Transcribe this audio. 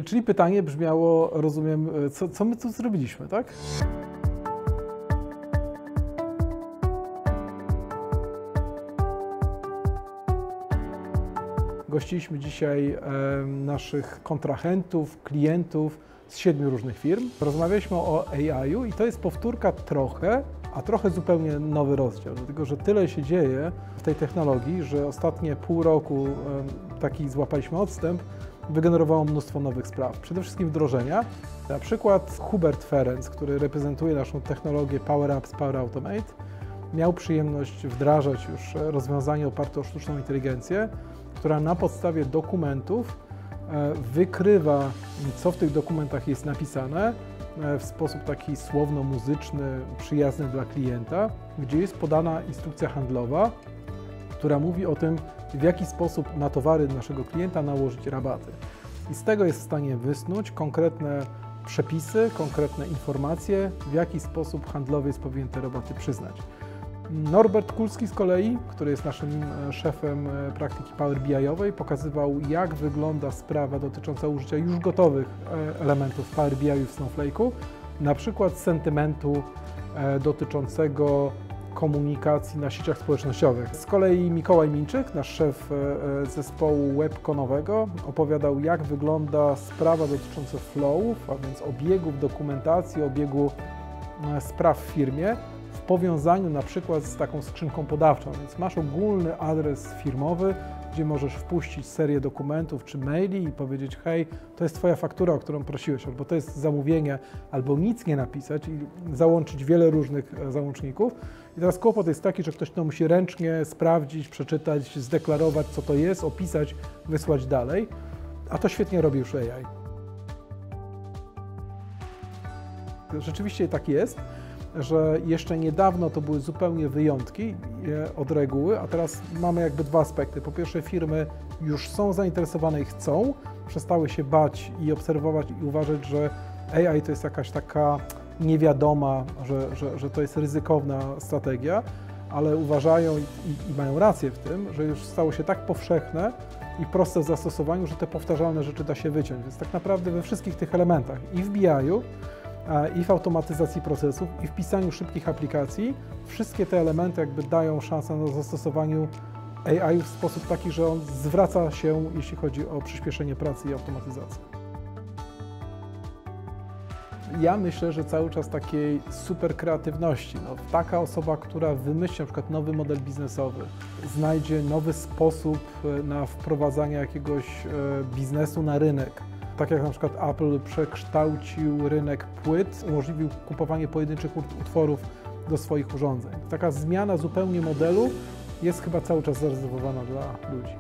Czyli pytanie brzmiało, rozumiem, co my tu zrobiliśmy, tak? Gościliśmy dzisiaj naszych kontrahentów, klientów z 7 różnych firm. Rozmawialiśmy o AI-u i to jest powtórka trochę, a trochę zupełnie nowy rozdział, dlatego że tyle się dzieje w tej technologii, że ostatnie pół roku taki złapaliśmy odstęp, wygenerowało mnóstwo nowych spraw. Przede wszystkim wdrożenia. Na przykład Hubert Ferenc, który reprezentuje naszą technologię Power Apps, Power Automate, miał przyjemność wdrażać już rozwiązanie oparte o sztuczną inteligencję, która na podstawie dokumentów wykrywa, co w tych dokumentach jest napisane w sposób taki słowno-muzyczny, przyjazny dla klienta, gdzie jest podana instrukcja handlowa, która mówi o tym, w jaki sposób na towary naszego klienta nałożyć rabaty. I z tego jest w stanie wysnuć konkretne przepisy, konkretne informacje, w jaki sposób handlowiec powinien te rabaty przyznać. Norbert Kulski z kolei, który jest naszym szefem praktyki Power BI-owej, pokazywał, jak wygląda sprawa dotycząca użycia już gotowych elementów Power BI w Snowflake'u, na przykład sentymentu dotyczącego komunikacji na sieciach społecznościowych. Z kolei Mikołaj Minczyk, nasz szef zespołu webconowego, opowiadał, jak wygląda sprawa dotycząca flowów, a więc obiegów dokumentacji, obiegu spraw w firmie, w powiązaniu na przykład z taką skrzynką podawczą, więc masz ogólny adres firmowy, gdzie możesz wpuścić serię dokumentów czy maili i powiedzieć: hej, to jest Twoja faktura, o którą prosiłeś, albo to jest zamówienie, albo nic nie napisać i załączyć wiele różnych załączników. I teraz kłopot jest taki, że ktoś to musi ręcznie sprawdzić, przeczytać, zdeklarować, co to jest, opisać, wysłać dalej, a to świetnie robi już AI. Rzeczywiście tak jest, że jeszcze niedawno to były zupełnie wyjątki od reguły, a teraz mamy jakby dwa aspekty. Po pierwsze, firmy już są zainteresowane i chcą, przestały się bać i obserwować i uważać, że AI to jest jakaś taka niewiadoma, że to jest ryzykowna strategia, ale uważają i mają rację w tym, że już stało się tak powszechne i proste w zastosowaniu, że te powtarzalne rzeczy da się wyciąć. Więc tak naprawdę we wszystkich tych elementach, i w BI-u, i w automatyzacji procesów, i w pisaniu szybkich aplikacji, wszystkie te elementy jakby dają szansę na zastosowaniu AI w sposób taki, że on zwraca się, jeśli chodzi o przyspieszenie pracy i automatyzację. Ja myślę, że cały czas takiej super kreatywności. Taka osoba, która wymyśli na przykład nowy model biznesowy, znajdzie nowy sposób na wprowadzanie jakiegoś biznesu na rynek. Tak jak na przykład Apple przekształcił rynek płyt, umożliwił kupowanie pojedynczych utworów do swoich urządzeń. Taka zmiana zupełnie modelu jest chyba cały czas zarezerwowana dla ludzi.